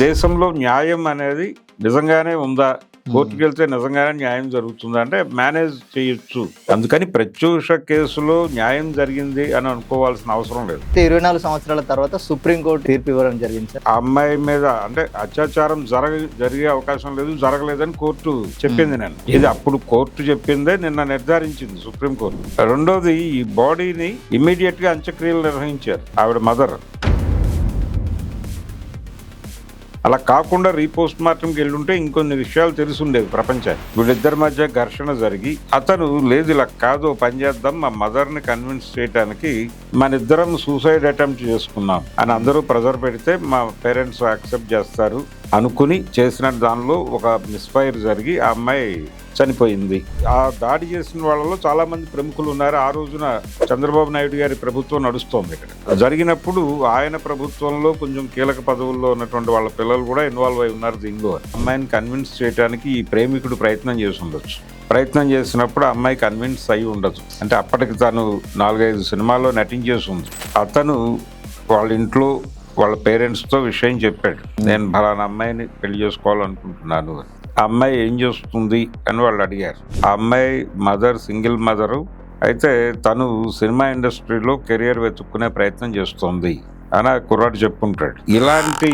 దేశంలో న్యాయం అనేది నిజంగానే ఉందా, కోర్టుకు వెళ్తే నిజంగానే న్యాయం జరుగుతుందా అంటే మేనేజ్ చేయొచ్చు. అందుకని ప్రత్యూష కేసులో న్యాయం జరిగింది అని అనుకోవాల్సిన అవసరం లేదు. 24 సంవత్సరాల తర్వాత సుప్రీంకోర్టు తీర్పు ఇవ్వడం జరిగింది సార్. ఆ అమ్మాయి మీద అంటే అత్యాచారం జరిగే అవకాశం లేదు, జరగలేదని కోర్టు చెప్పింది. నేను ఇది అప్పుడు కోర్టు చెప్పిందే నిన్న నిర్ధారించింది సుప్రీంకోర్టు. రెండోది, ఈ బాడీని ఇమ్మీడియట్ గా అంత్యక్రియలు నిర్వహించారు ఆవిడ మదర్. అలా కాకుండా రీపోస్ట్ మార్టంకి వెళ్ళుంటే ఇంకొన్ని విషయాలు తెలుసుండేవి ప్రపంచానికి. వీళ్ళిద్దరి మధ్య ఘర్షణ జరిగి అతను లేదు ఇలా కాదు పని చేద్దాం, మా మదర్ని కన్విన్స్ చేయడానికి మన ఇద్దరం సూసైడ్ అటెంప్ట్ చేసుకున్నాం అని అందరూ ప్రెజర్ పెడితే మా పేరెంట్స్ యాక్సెప్ట్ చేస్తారు అనుకుని చేసిన దానిలో ఒక మిస్ఫైర్ జరిగి ఆ అమ్మాయి చనిపోయింది. ఆ దాడి చేసిన వాళ్ళలో చాలా మంది ప్రముఖులు ఉన్నారు. ఆ రోజున చంద్రబాబు నాయుడు గారి ప్రభుత్వం నడుస్తోంది. ఇక్కడ జరిగినప్పుడు ఆయన ప్రభుత్వంలో కొంచెం కీలక పదవుల్లో ఉన్నటువంటి వాళ్ళ పిల్లలు కూడా ఇన్వాల్వ్ అయి ఉన్నారు దీనిలో. అమ్మాయిని కన్విన్స్ చేయడానికి ఈ ప్రేమికుడు ప్రయత్నం చేసి ఉండొచ్చు. ప్రయత్నం చేసినప్పుడు ఆ అమ్మాయి కన్విన్స్ అయి ఉండదు. అంటే అప్పటికి తను 4-5 సినిమాల్లో నటించేసి ఉంది. అతను వాళ్ళ ఇంట్లో వాళ్ళ పేరెంట్స్తో విషయం చెప్పాడు, నేను ఫలానా అమ్మాయిని పెళ్లి చేసుకోవాలనుకుంటున్నాను అని. ఆ అమ్మాయి ఏం చేస్తుంది అని వాళ్ళు అడిగారు. ఆ అమ్మాయి మదర్ సింగిల్ మదరు, అయితే తను సినిమా ఇండస్ట్రీలో కెరియర్ వెతుక్కునే ప్రయత్నం చేస్తుంది అని ఆ కుర్రాడు చెప్పుకుంటాడు. ఇలాంటి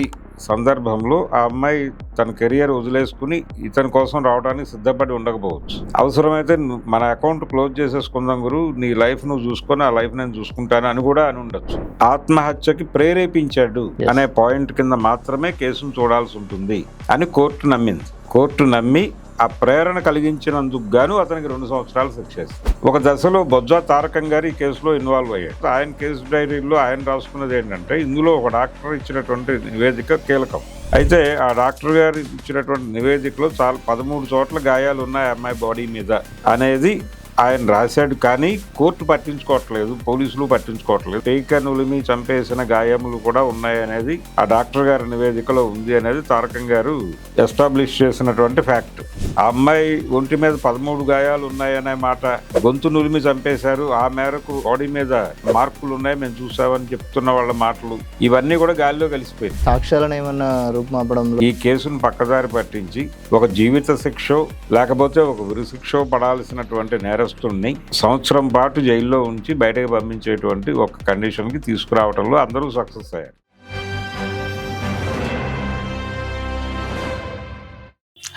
సందర్భంలో ఆ అమ్మాయి తన కెరియర్ వదిలేసుకుని ఇతని కోసం రావడానికి సిద్ధపడి ఉండకపోవచ్చు. అవసరమైతే మన అకౌంట్ క్లోజ్ చేసేసుకుందాం గురు, నీ లైఫ్ నువ్వు చూసుకొని ఆ లైఫ్ నేను చూసుకుంటాను అని కూడా అని ఉండొచ్చు. ఆత్మహత్యకి ప్రేరేపించాడు అనే పాయింట్ కింద మాత్రమే కేసును చూడాల్సి ఉంటుంది అని కోర్టు నమ్మింది. కోర్టు నమ్మి ఆ ప్రేరణ కలిగించినందుకు గాను అతనికి 2 సంవత్సరాలు శిక్ష చేసింది. ఒక దశలో బొజ్జా తారకం గారు ఈ కేసులో ఇన్వాల్వ్ అయ్యాడు. ఆయన కేసు డైరీలో ఆయన రాసుకున్నది ఏంటంటే, ఇందులో ఒక డాక్టర్ ఇచ్చినటువంటి నివేదిక కీలకం. అయితే ఆ డాక్టర్ గారు ఇచ్చినటువంటి నివేదికలో చాలా 13 చోట్ల గాయాలు ఉన్నాయి అమ్మాయి బాడీ మీద అనేది ఆయన రాశాడు. కానీ కోర్టు పట్టించుకోవట్లేదు, పోలీసులు పట్టించుకోవట్లేదు. పేక నులిమి చంపేసిన గాయములు కూడా ఉన్నాయనేది ఆ డాక్టర్ గారి నివేదికలో ఉంది అనేది తారకం గారు ఎస్టాబ్లిష్ చేసినటువంటి ఫ్యాక్ట్. ఆ అమ్మాయి ఒంటి మీద 13 గాయాలు ఉన్నాయనే మాట, గొంతు నులిమి చంపేశారు, ఆ మేరకు బాడీ మీద మార్కులు ఉన్నాయి మేము చూసామని చెప్తున్న వాళ్ళ మాటలు ఇవన్నీ కూడా గాలిలో కలిసిపోయింది. సాక్ష్యాలను ఏమన్నా రూపుమాపడంలో ఈ కేసును పక్కదారి పట్టించి ఒక జీవిత శిక్షో లేకపోతే ఒక ఉరిశిక్షో పడాల్సినటువంటి నేరస్తుల్ని సంవత్సరం పాటు జైల్లో ఉంచి బయటకు పంపించేటువంటి ఒక కండిషన్కి తీసుకురావడంలో అందరూ సక్సెస్ అయ్యారు.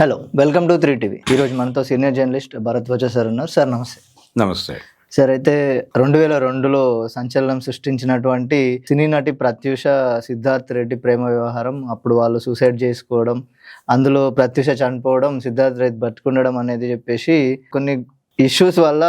Hello, welcome to 3TV. ఈరోజు మనతో సీనియర్ జర్నలిస్ట్ భరద్వాజ సార్ ఉన్నారు. సార్ నమస్తే. నమస్తే సార్, అయితే 2002లో సంచలనం సృష్టించినటువంటి సినీ నటి ప్రత్యూష సిద్ధార్థ్ రెడ్డి ప్రేమ వ్యవహారం, అప్పుడు వాళ్ళు సూసైడ్ చేసుకోవడం, అందులో ప్రత్యూష చనిపోవడం, సిద్ధార్థ్ రెడ్డి బతుకుండడం అనేది చెప్పేసి కొన్ని ఇష్యూస్ వల్ల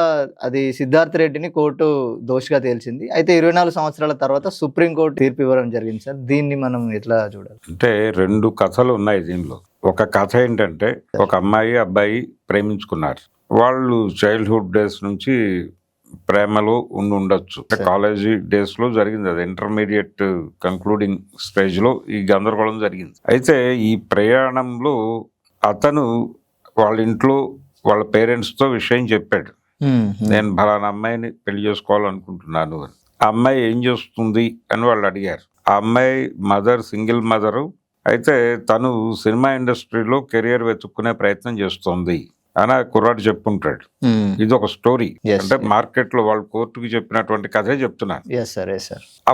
అది సిద్ధార్థ్ రెడ్డిని కోర్టు దోషిగా తేల్చింది. అయితే 24 సంవత్సరాల తర్వాత సుప్రీంకోర్టు తీర్పు ఇవ్వడం జరిగింది సార్. దీన్ని మనం ఎట్లా చూడాలి? అంటే 2 కథలు ఉన్నాయి దీనిలో. ఒక కథ ఏంటంటే, ఒక అమ్మాయి అబ్బాయి ప్రేమించుకున్నారు. వాళ్ళు చైల్డ్హుడ్ డేస్ నుంచి ప్రేమలో ఉండొచ్చు. కాలేజీ డేస్ లో జరిగింది అది. ఇంటర్మీడియట్ కంక్లూడింగ్ స్టేజ్ లో ఈ గందరగోళం జరిగింది. అయితే ఈ ప్రయాణంలో అతను వాళ్ళ ఇంట్లో వాళ్ళ పేరెంట్స్తో విషయం చెప్పాడు, నేను ఫలానా అమ్మాయిని పెళ్లి చేసుకోవాలనుకుంటున్నాను అని. ఆ అమ్మాయి ఏం చేస్తుంది అని వాళ్ళు అడిగారు. ఆ అమ్మాయి మదర్ సింగిల్ మదరు, అయితే తను సినిమా ఇండస్ట్రీలో కెరియర్ వెతుక్కునే ప్రయత్నం చేస్తుంది అని ఆ కుర్రాడు చెప్పుకుంటాడు. ఇది ఒక స్టోరీ. అంటే మార్కెట్ లో వాళ్ళు కోర్టుకి చెప్పినటువంటి కథే చెప్తున్నాను.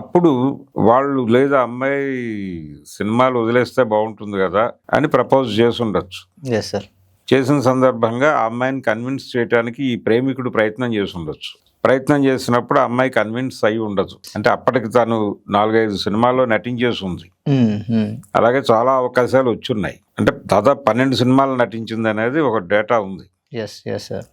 అప్పుడు వాళ్ళు లేదా అమ్మాయి సినిమాలు వదిలేస్తే బాగుంటుంది కదా అని ప్రపోజ్ చేసి ఉండొచ్చు. చేసిన సందర్భంగా ఆ అమ్మాయిని కన్విన్స్ చేయడానికి ఈ ప్రేమికుడు ప్రయత్నం చేసి ఉండొచ్చు. ప్రయత్నం చేసినప్పుడు ఆ అమ్మాయి కన్విన్స్ అయి ఉండదు. అంటే అప్పటికి తను 4-5 సినిమాల్లో నటించేసి ఉంది. అలాగే చాలా అవకాశాలు వచ్చున్నాయి. అంటే దాదాపు 12 సినిమాలు నటించింది అనేది ఒక డేటా ఉంది.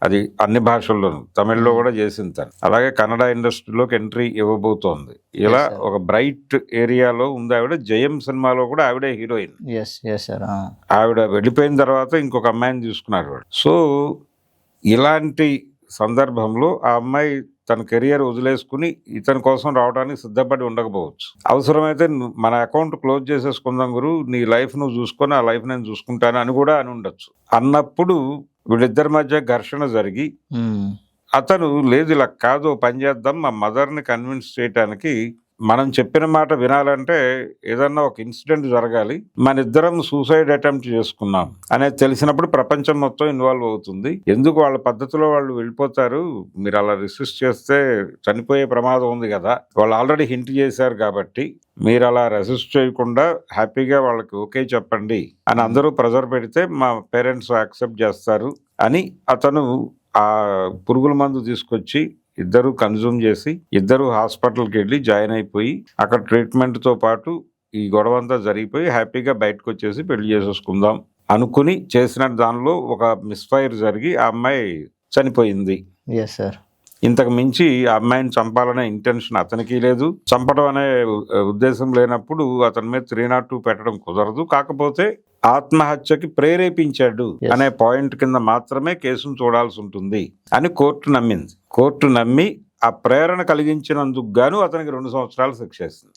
అది అన్ని భాషల్లోనూ, తమిళ్లో కూడా చేసింది తను. అలాగే కన్నడ ఇండస్ట్రీలోకి ఎంట్రీ ఇవ్వబోతోంది. ఇలా ఒక బ్రైట్ ఏరియాలో ఉంది ఆవిడ. జయం సినిమాలో కూడా ఆవిడే హీరోయిన్. ఆవిడ వెళ్ళిపోయిన తర్వాత ఇంకొక అమ్మాయిని తీసుకున్నారు వాడు. సో ఇలాంటి సందర్భంలో ఆ అమ్మాయి తన కెరియర్ వదిలేసుకుని ఇతని కోసం రావడానికి సిద్ధపడి ఉండకపోవచ్చు. అవసరమైతే మన అకౌంట్ క్లోజ్ చేసేసుకుందాం గురు, నీ లైఫ్ నువ్వు చూసుకొని ఆ లైఫ్ నేను చూసుకుంటాను అని కూడా అని ఉండొచ్చు. అన్నప్పుడు వీళ్ళిద్దరి మధ్య ఘర్షణ జరిగి అతను లేదు ఇలా కాదు పని చేద్దాం, మా మదర్ని కన్విన్స్ చేయడానికి మనం చెప్పిన మాట వినాలంటే ఏదన్నా ఒక ఇన్సిడెంట్ జరగాలి, మన ఇద్దరం సూసైడ్ అటెంప్ట్ చేసుకున్నాం అనేది తెలిసినప్పుడు ప్రపంచం మొత్తం ఇన్వాల్వ్ అవుతుంది. ఎందుకు వాళ్ళ పద్ధతిలో వాళ్ళు వెళ్ళిపోతారు, మీరు అలా రెసిస్ట్ చేస్తే చనిపోయే ప్రమాదం ఉంది కదా, వాళ్ళు ఆల్రెడీ హింట్ చేశారు కాబట్టి మీరు అలా రెసిస్ట్ చేయకుండా హ్యాపీగా వాళ్ళకి ఓకే చెప్పండి అని అందరూ ప్రెజర్ పెడితే మా పేరెంట్స్ యాక్సెప్ట్ చేస్తారు అని అతను ఆ పురుగుల మందు తీసుకొచ్చి ఇద్దరు కన్జ్యూమ్ చేసి ఇద్దరు హాస్పిటల్కి వెళ్ళి జాయిన్ అయిపోయి అక్కడ ట్రీట్మెంట్తో పాటు ఈ గొడవ అంతా జరిగిపోయి హ్యాపీగా బయటకు వచ్చేసి పెళ్లి చేసేసుకుందాం అనుకుని చేసిన దానిలో ఒక మిస్ఫైర్ జరిగి ఆ అమ్మాయి చనిపోయింది. Yes sir. ఇంతకు మించి ఆ అమ్మాయిని చంపాలనే ఇంటెన్షన్ అతనికి లేదు, చంపడం అనే ఉద్దేశం లేనప్పుడు అతని మీద 302 పెట్టడం కుదరదు. కాకపోతే ఆత్మహత్యకి ప్రేరేపించాడు అనే పాయింట్ కింద మాత్రమే కేసును చూడాల్సి ఉంటుంది అని కోర్టు నమ్మింది. కోర్టు నమ్మి ఆ ప్రేరణ కలిగించినందుకు గాను అతనికి 2 సంవత్సరాలు శిక్ష వేసింది.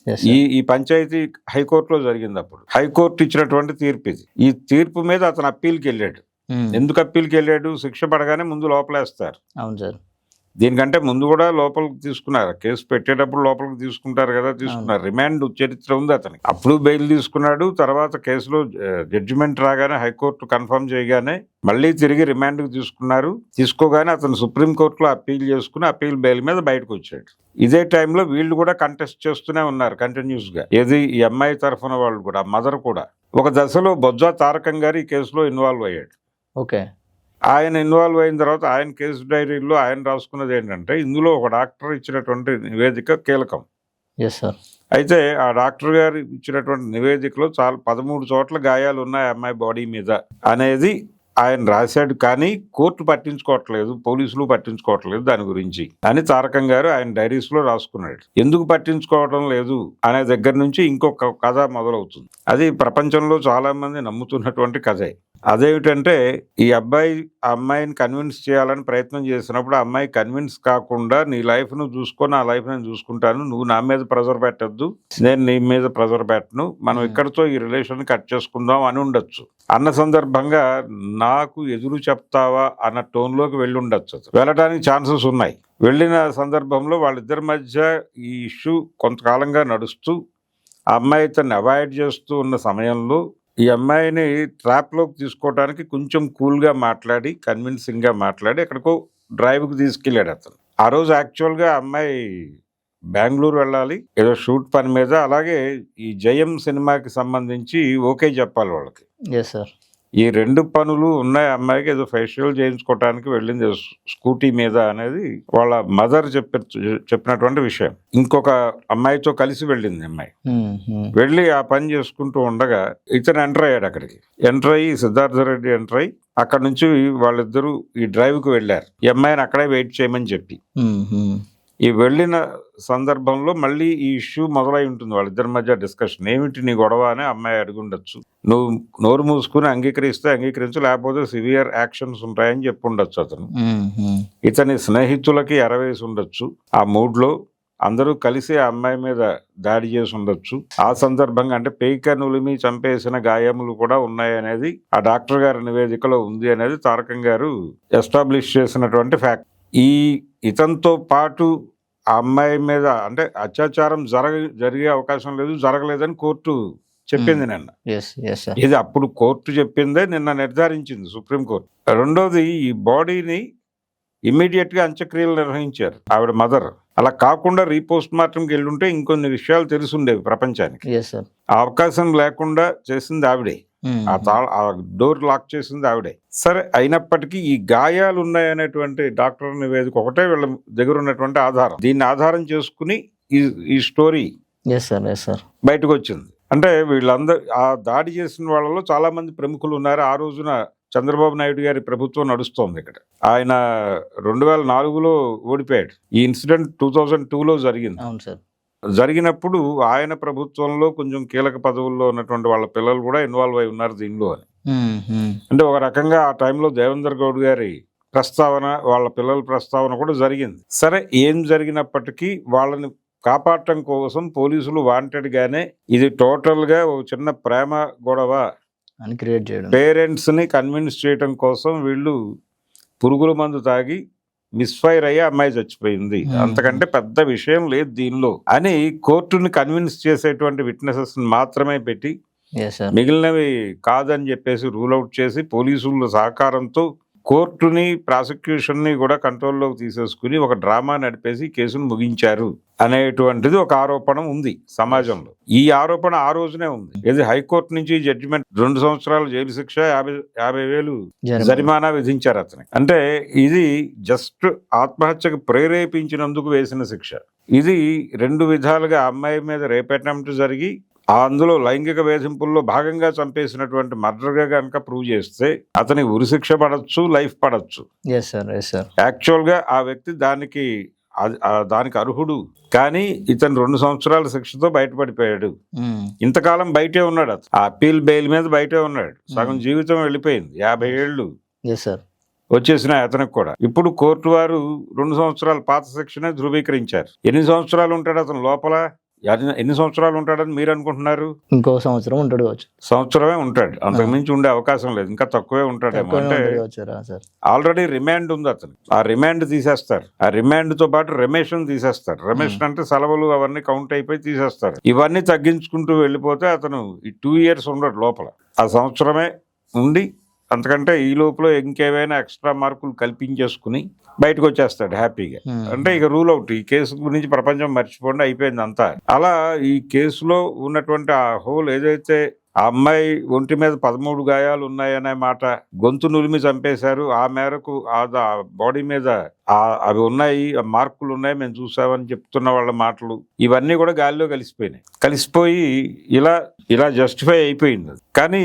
ఈ పంచాయతీ హైకోర్టులో జరిగింది. అప్పుడు హైకోర్టు ఇచ్చినటువంటి తీర్పు ఇది. ఈ తీర్పు మీద అతను అప్పీల్కి వెళ్ళాడు. ఎందుకు అప్పీల్కి వెళ్ళాడు? శిక్ష పడగానే ముందు లోపలేస్తారు. అవును సార్. దీనికంటే ముందు కూడా లోపలికి తీసుకున్నారు, కేసు పెట్టేటప్పుడు లోపలికి తీసుకుంటారు కదా, తీసుకున్నారు. రిమాండ్ చరిత్ర ఉంది అతనికి. అప్పుడు బెయిల్ తీసుకున్నాడు. తర్వాత కేసులో జడ్జిమెంట్ రాగానే హైకోర్టు కన్ఫర్మ్ చేయగానే మళ్ళీ తిరిగి రిమాండ్కి తీసుకున్నారు. తీసుకోగానే అతను సుప్రీంకోర్టులో అప్పీల్ చేసుకుని అప్పీల్ బెయిల్ మీద బయటకు వచ్చాడు. ఇదే టైంలో వీళ్ళు కూడా కంటెస్ట్ చేస్తూనే ఉన్నారు కంటిన్యూస్ గా. ఏది ఈ అమ్మాయి తరఫున వాళ్ళు కూడా, మదర్ కూడా. ఒక దశలో బొజ్జా తారకం గారు ఈ కేసులో ఇన్వాల్వ్ అయ్యాడు. ఓకే. ఆయన ఇన్వాల్వ్ అయిన తర్వాత ఆయన కేసు డైరీలో ఆయన రాసుకున్నది ఏంటంటే ఇందులో ఒక డాక్టర్ ఇచ్చినటువంటి నివేదిక కీలకం. అయితే ఆ డాక్టర్ గారు ఇచ్చినటువంటి నివేదికలో చాలా 13 చోట్ల గాయాలు ఉన్నాయి అమ్మాయి బాడీ మీద అనేది ఆయన రాశాడు. కానీ కోర్టు పట్టించుకోవట్లేదు, పోలీసులు పట్టించుకోవట్లేదు దాని గురించి అని తారకం గారు ఆయన డైరీస్ లో రాసుకున్నాడు. ఎందుకు పట్టించుకోవడం లేదు అనే దగ్గర నుంచి ఇంకొక కథ మొదలవుతుంది. అది ప్రపంచంలో చాలా మంది నమ్ముతున్నటువంటి కథే. అదేమిటంటే ఈ అబ్బాయి ఆ అమ్మాయిని కన్విన్స్ చేయాలని ప్రయత్నం చేసినప్పుడు ఆ అమ్మాయి కన్విన్స్ కాకుండా నీ లైఫ్ నువ్వు చూసుకో, నా లైఫ్ నేను చూసుకుంటాను, నువ్వు నా మీద ప్రెజర్ పెట్టద్దు, నేను నీ మీద ప్రెజర్ పెట్టను, మనం ఇక్కడితో ఈ రిలేషన్ కట్ చేసుకుందాం అని ఉండొచ్చు. అన్న సందర్భంగా నాకు ఎదురు చెప్తావా అన్న టోన్లోకి వెళ్ళి ఉండొచ్చు. వెళ్ళడానికి ఛాన్సెస్ ఉన్నాయి. వెళ్ళిన సందర్భంలో వాళ్ళిద్దరి మధ్య ఈ ఇష్యూ కొంతకాలంగా నడుస్తూ ఆ అమ్మాయి తను అవాయిడ్ చేస్తూ ఉన్న సమయంలో ఈ అమ్మాయిని ట్రాప్లోకి తీసుకోవడానికి కొంచెం కూల్గా మాట్లాడి కన్విన్సింగ్గా మాట్లాడి ఎక్కడికో డ్రైవ్కి తీసుకెళ్ళాడు అతను. ఆ రోజు యాక్చువల్గా అమ్మాయి బెంగళూరు వెళ్ళాలి ఏదో షూట్ పని మీద. అలాగే ఈ జయం సినిమాకి సంబంధించి ఓకే చెప్పాలి వాళ్ళకి. ఈ 2 పనులు ఉన్నాయి అమ్మాయికి. ఏదో ఫేషియల్ చేయించుకోవటానికి వెళ్ళింది స్కూటీ మీద అనేది వాళ్ళ మదర్ చెప్పినటువంటి విషయం. ఇంకొక అమ్మాయితో కలిసి వెళ్ళింది అమ్మాయి. వెళ్ళి ఆ పని చేసుకుంటూ ఉండగా ఇతను ఎంటర్ అయ్యాడు. అక్కడికి ఎంటర్ అయ్యి సిద్ధార్థ రెడ్డి ఎంటర్ అయ్యి అక్కడ నుంచి వాళ్ళిద్దరూ ఈ డ్రైవ్కి వెళ్ళారు, ఈ అమ్మాయిని అక్కడే వెయిట్ చేయమని చెప్పి. ఈ వెళ్ళిన సందర్భంలో మళ్ళీ ఈ ఇష్యూ మొదలై ఉంటుంది వాళ్ళిద్దరి మధ్య డిస్కషన్. ఏమిటి నీ గొడవ అని అమ్మాయి అడుగుండొచ్చు. నువ్వు నోరు మూసుకుని అంగీకరిస్తే అంగీకరించు, లేకపోతే సివియర్ యాక్షన్స్ ఉంటాయని చెప్పి ఉండొచ్చు అతను. ఇతని స్నేహితులకి ఎరవేసి ఉండొచ్చు. ఆ మూడ్లో అందరూ కలిసి ఆ అమ్మాయి మీద దాడి చేసి ఉండొచ్చు. ఆ సందర్భంగా అంటే పేక నులిమి చంపేసిన గాయములు కూడా ఉన్నాయనేది ఆ డాక్టర్ గారి నివేదికలో ఉంది అనేది తారకం గారు ఎస్టాబ్లిష్ చేసినటువంటి ఫ్యాక్ట్. ఇతనితో పాటు ఆ అమ్మాయి మీద అంటే అత్యాచారం జరిగే అవకాశం లేదు, జరగలేదని కోర్టు చెప్పింది నిన్న. ఇది అప్పుడు కోర్టు చెప్పిందే నిన్న నిర్ధారించింది సుప్రీంకోర్టు. రెండోది ఈ బాడీని ఇమ్మీడియట్ గా అంత్యక్రియలు నిర్వహించారు ఆవిడ మదర్. అలా కాకుండా రీపోస్ట్ మార్టంకి వెళ్ళుంటే ఇంకొన్ని విషయాలు తెలుసుండేవి ప్రపంచానికి. ఆ అవకాశం లేకుండా చేసింది ఆవిడే. ఆ డోర్ లాక్ చేసింది ఆవిడే. సరే, అయినప్పటికీ ఈ గాయాలు ఉన్నాయనేటువంటి డాక్టర్ నివేదిక ఒకటే వీళ్ళ దగ్గర ఉన్నటువంటి ఆధారం. దీన్ని ఆధారం చేసుకుని ఈ స్టోరీ బయటకు వచ్చింది. అంటే వీళ్ళందరూ ఆ దాడి చేసిన వాళ్ళలో చాలా మంది ప్రముఖులు ఉన్నారు. ఆ రోజున చంద్రబాబు నాయుడు గారి ప్రభుత్వం నడుస్తోంది ఇక్కడ. ఆయన 2004లో ఓడిపోయాడు. ఈ ఇన్సిడెంట్ 2002లో జరిగింది. జరిగినప్పుడు ఆయన ప్రభుత్వంలో కొంచెం కీలక పదవుల్లో ఉన్నటువంటి వాళ్ళ పిల్లలు కూడా ఇన్వాల్వ్ అయి ఉన్నారు దీనిలో అని. అంటే ఒక రకంగా ఆ టైంలో దేవేంద్ర గౌడ్ గారి ప్రస్తావన, వాళ్ళ పిల్లల ప్రస్తావన కూడా జరిగింది. సరే, ఏం జరిగినప్పటికీ వాళ్ళని కాపాడటం కోసం పోలీసులు వాంటెడ్ గానే ఇది టోటల్ గా ఒక చిన్న ప్రేమ గొడవ అని క్రియేట్ చేయడం, పేరెంట్స్ ని కన్విన్స్ చేయడం కోసం వీళ్ళు పురుగుల మందు తాగి మిస్ఫైర్ అయ్యి అమ్మాయి చచ్చిపోయింది, అంతకంటే పెద్ద విషయం లేదు దీనిలో అని కోర్టుని కన్విన్స్ చేసేటువంటి విట్నెసెస్ మాత్రమే పెట్టి ఎస్ సార్. మిగిలినవి కాదని చెప్పేసి రూల్ అవుట్ చేసి పోలీసుల సహకారంతో కోర్టుని ప్రాసిక్యూషన్ ని కూడా కంట్రోల్లోకి తీసేసుకుని ఒక డ్రామా నడిపేసి కేసును ముగించారు అనేటువంటిది ఒక ఆరోపణ ఉంది సమాజంలో. ఈ ఆరోపణ ఆ రోజునే ఉంది. ఇది హైకోర్టు నుంచి జడ్జిమెంట్ 2 సంవత్సరాలు జైలు శిక్ష, 50,000 జరిమానా విధించారు అతనికి. అంటే ఇది జస్ట్ ఆత్మహత్యకు ప్రేరేపించినందుకు వేసిన శిక్ష. ఇది 2 విధాలుగా అమ్మాయి మీద రేప్ అటెంప్ట్ జరిగి అందులో లైంగిక వేధింపుల్లో భాగంగా చంపేసినటువంటి మర్డర్గా కనుక ప్రూవ్ చేస్తే అతనికి ఉరిశిక్ష పడచ్చు, లైఫ్ పడచ్చు. Yes sir, yes sir. Actual గా ఆ వ్యక్తి దానికి అర్హుడు, కానీ ఇతను 2 సంవత్సరాల శిక్షతో బయటపడిపోయాడు. ఇంతకాలం బయటే ఉన్నాడు, అతను ఆ అప్పీల్ బెయిల్ మీద బయటే ఉన్నాడు. సగం జీవితం వెళ్ళిపోయింది, 50 ఏళ్ళు ఎస్ సార్ వచ్చేసిన అతనికి కూడా. ఇప్పుడు కోర్టు వారు 2 సంవత్సరాల పాత శిక్షనే ధృవీకరించారు. ఎన్ని సంవత్సరాలు ఉంటాడు అతను లోపల? ఎన్ని సంవత్సరాలు ఉంటాడని మీరు అనుకుంటున్నారు? ఇంకో సంవత్సరం ఉంటాడు కావచ్చు. సంవత్సరమే ఉంటాడు, అంతకుమించి ఉండే అవకాశం లేదు, ఇంకా తక్కువే ఉంటాడేమో. అంటే ఆల్రెడీ రిమాండ్ ఉంది అతను, ఆ రిమాండ్ తీసేస్తారు. ఆ రిమాండ్ తో పాటు రెమేషన్ తీసేస్తారు. రెమేషన్ అంటే సెలవులు అవన్నీ కౌంట్ అయిపోయి తీసేస్తారు. ఇవన్నీ తగ్గించుకుంటూ వెళ్ళిపోతే అతను ఈ 2 years ఉండడు లోపల, ఆ సంవత్సరమే ఉండి అంతకంటే ఈ లోపల ఇంకేమైనా ఎక్స్ట్రా మార్కులు కల్పించేసుకుని బయటకు వచ్చేస్తాడు హ్యాపీగా. అంటే ఇక రూల్ అవుట్, ఈ కేసు గురించి ప్రపంచం మర్చిపోండి, అయిపోయింది అంతా. అలా ఈ కేసులో ఉన్నటువంటి ఆ హోల్ ఏదైతే ఆ అమ్మాయి ఒంటి మీద 13 గాయాలు ఉన్నాయనే మాట, గొంతు నులిమి చంపేశారు, ఆ మేరకు ఆ బాడీ మీద అవి ఉన్నాయి, మార్కులు ఉన్నాయి, మేము చూసామని చెప్తున్న వాళ్ళ మాటలు ఇవన్నీ కూడా గాలిలో కలిసిపోయి ఇలా జస్టిఫై అయిపోయింది. కానీ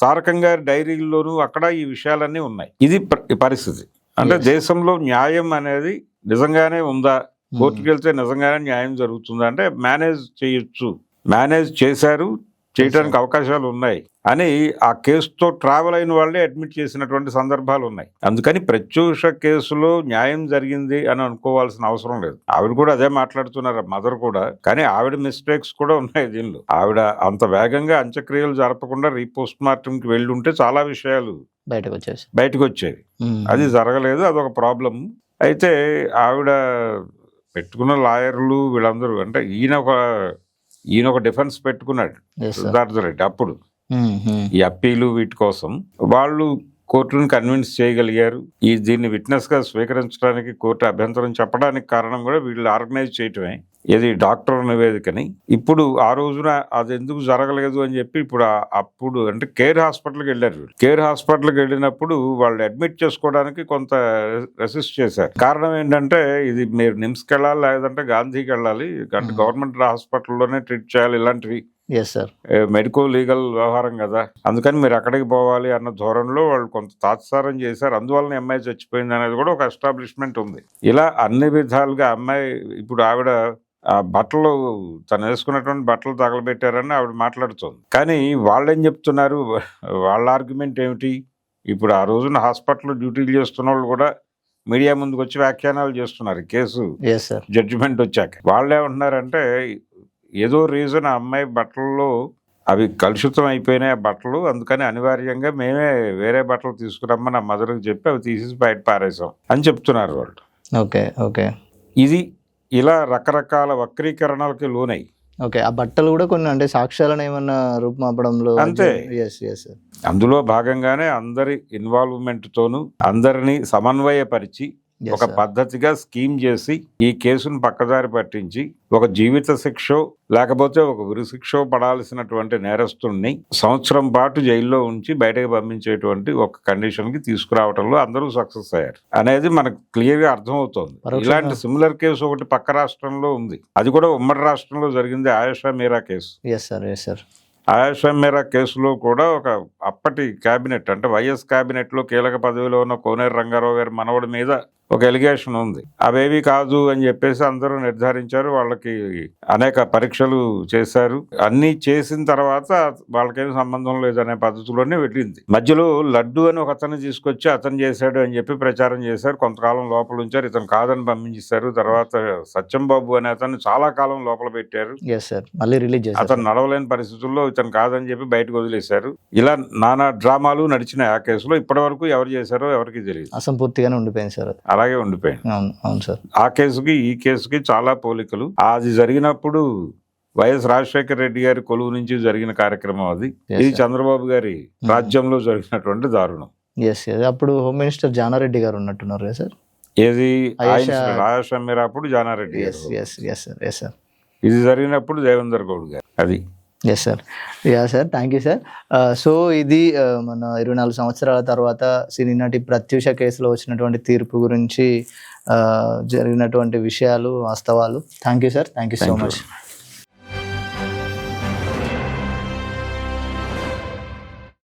తారకం గారి డైరీల్లోనూ అక్కడ ఈ విషయాలన్నీ ఉన్నాయి. ఇది పరిస్థితి. అంటే దేశంలో న్యాయం అనేది నిజంగానే ఉందా, కోర్టుకు వెళ్తే నిజంగానే న్యాయం జరుగుతుందా అంటే మేనేజ్ చేయొచ్చు, మేనేజ్ చేశారు, చేయడానికి అవకాశాలు ఉన్నాయి అని ఆ కేసుతో ట్రావెల్ అయిన వాళ్ళే అడ్మిట్ చేసినటువంటి సందర్భాలు ఉన్నాయి. అందుకని ప్రత్యూష కేసులో న్యాయం జరిగింది అని అనుకోవాల్సిన అవసరం లేదు. ఆవిడ కూడా అదే మాట్లాడుతున్నారు, మదర్ కూడా. కానీ ఆవిడ మిస్టేక్స్ కూడా ఉన్నాయి దీనిలో. ఆవిడ అంత వేగంగా అంత్యక్రియలు జరపకుండా రీపోస్ట్ మార్టంకి వెళ్ళి ఉంటే చాలా విషయాలు బయటకు వచ్చేవి. అది జరగలేదు, అదొక ప్రాబ్లం. అయితే ఆవిడ పెట్టుకున్న లాయర్లు వీళ్ళందరూ, అంటే ఈయన ఒక డిఫెన్స్ పెట్టుకున్నాడు సిద్ధార్థ రెడ్డి. అప్పుడు ఈ అప్పీలు వీటి కోసం వాళ్ళు కోర్టును కన్విన్స్ చేయగలిగారు. దీన్ని విట్నెస్ గా స్వీకరించడానికి కోర్టు అభ్యంతరం చెప్పడానికి కారణం కూడా వీళ్ళు ఆర్గనైజ్ చేయటమే, ఏది డాక్టర్ నివేదికని. ఇప్పుడు ఆ రోజున అది ఎందుకు జరగలేదు అని చెప్పి అప్పుడు అంటే కేర్ హాస్పిటల్కి వెళ్ళారు. కేర్ హాస్పిటల్కి వెళ్ళినప్పుడు వాళ్ళు అడ్మిట్ చేసుకోవడానికి కొంత రెసిస్ట్ చేశారు. కారణం ఏంటంటే ఇది మీరు నిమ్స్కి వెళ్ళాలి, లేదంటే గాంధీకి వెళ్ళాలి, అంటే గవర్నమెంట్ హాస్పిటల్లోనే ట్రీట్ చేయాలి, ఇలాంటివి మెడికో లీగల్ వ్యవహారం కదా, అందుకని మీరు అక్కడికి పోవాలి అన్న ధోరణిలో వాళ్ళు కొంత తాత్సారం చేశారు. అందువలన అమ్మాయి చచ్చిపోయింది అనేది కూడా ఒక ఎస్టాబ్లిష్మెంట్ ఉంది. ఇలా అన్ని విధాలుగా అమ్మాయి, ఇప్పుడు ఆవిడ ఆ బట్టలు, తను వేసుకున్నటువంటి బట్టలు తగలబెట్టారని ఆవిడ మాట్లాడుతుంది. కానీ వాళ్ళేం చెప్తున్నారు, వాళ్ళ ఆర్గ్యుమెంట్ ఏమిటి? ఇప్పుడు ఆ రోజున హాస్పిటల్లో డ్యూటీలు చేస్తున్న వాళ్ళు కూడా మీడియా ముందుకు వచ్చి వ్యాఖ్యానాలు చేస్తున్నారు కేసు జడ్జిమెంట్ వచ్చాక. వాళ్ళు ఏమంటున్నారంటే ఏదో రీజన్ ఆ అమ్మాయి బట్టల్లో అవి కలుషితం అయిపోయినాయి ఆ బట్టలు, అందుకని అనివార్యంగా మేమే వేరే బట్టలు తీసుకురమ్మని ఆ మదర్కి చెప్పి అవి తీసేసి బయట పారేసాం అని చెప్తున్నారు వాళ్ళు. ఇది ఇలా రకరకాల వక్రీకరణలకి లోనై ఆ బట్టలు కూడా కొన్ని అంటే సాక్ష్యాలను ఏమన్నా రూపుమాపడంలో అంతే. అందులో భాగంగానే అందరి ఇన్వాల్వ్మెంట్ తోనూ అందరినీ సమన్వయపరిచి ఒక పద్ధతిగా స్కీమ్ చేసి ఈ కేసును పక్కదారి పట్టించి ఒక జీవిత శిక్షో లేకపోతే ఒక ఉరి శిక్షో పడాల్సినటువంటి నేరస్తుడిని సంవత్సరం పాటు జైల్లో ఉంచి బయటకు పంపించేటువంటి ఒక కండిషన్ కి తీసుకురావడంలో అందరూ సక్సెస్ అయ్యారు అనేది మనకు క్లియర్ గా అర్థమవుతోంది. ఇలాంటి సిమిలర్ కేసు ఒకటి పక్క రాష్ట్రంలో ఉంది, అది కూడా ఉమ్మడి రాష్ట్రంలో జరిగింది, ఆయేషా మీరా కేసు. ఆయేషా మీరా కేసులో కూడా ఒక అప్పటి కేబినెట్, అంటే వైఎస్ కేబినెట్ లో కీలక పదవిలో ఉన్న కోనేరు రంగారావు గారి మనవడి మీద ఒక ఎలిగేషన్ ఉంది. అవేవి కాదు అని చెప్పేసి అందరూ నిర్ధారించారు. వాళ్ళకి అనేక పరీక్షలు చేశారు. అన్ని చేసిన తర్వాత వాళ్ళకేం సంబంధం లేదనే పద్ధతిలోనే వెళ్ళింది. మధ్యలో లడ్డు అని ఒక అతను తీసుకొచ్చి అతను చేశాడు అని చెప్పి ప్రచారం చేశారు. కొంతకాలం లోపల ఉంచారు, ఇతను కాదని పంపించేశారు. తర్వాత సత్యం బాబు అనే అతన్ని చాలా కాలం లోపల పెట్టారు. అతను నడవలేని పరిస్థితుల్లో ఇతను కాదని చెప్పి బయటకు వదిలేశారు. ఇలా నానా డ్రామాలు నడిచినాయి ఆ కేసులో. ఇప్పటి వరకు ఎవరు చేశారో ఎవరికి తెలియదు, అసంపూర్తిగానే ఉండిపోయింది సార్. అలాగే ఉండిపోయింది. అవును అవును సార్. ఆ కేసుకి ఈ కేసుకి చాలా పోలికలు. అది జరిగినప్పుడు వైఎస్ రాజశేఖర రెడ్డి గారి కొలువు నుంచి జరిగిన కార్యక్రమం అది. ఇది చంద్రబాబు గారి రాజ్యంలో జరిగినటువంటి దారుణం. ఎస్ అప్పుడు హోమ్ మినిస్టర్ జానారెడ్డి గారు ఉన్నట్టున్నారు కదా సార్. ఏది రాజశేఖర్ అప్పుడు జానారెడ్డి గారు. సార్ ఇది జరిగినప్పుడు దేవేందర్ గౌడ్ గారు. అది yes sir. Sir thank you sir. So ఇది మన 24 సంవత్సరాల తర్వాత సినీ నటి ప్రత్యూష కేసులో వచ్చినటువంటి తీర్పు గురించి జరిగినటువంటి విషయాలు, వాస్తవాలు. Thank you sir. Thank you so much.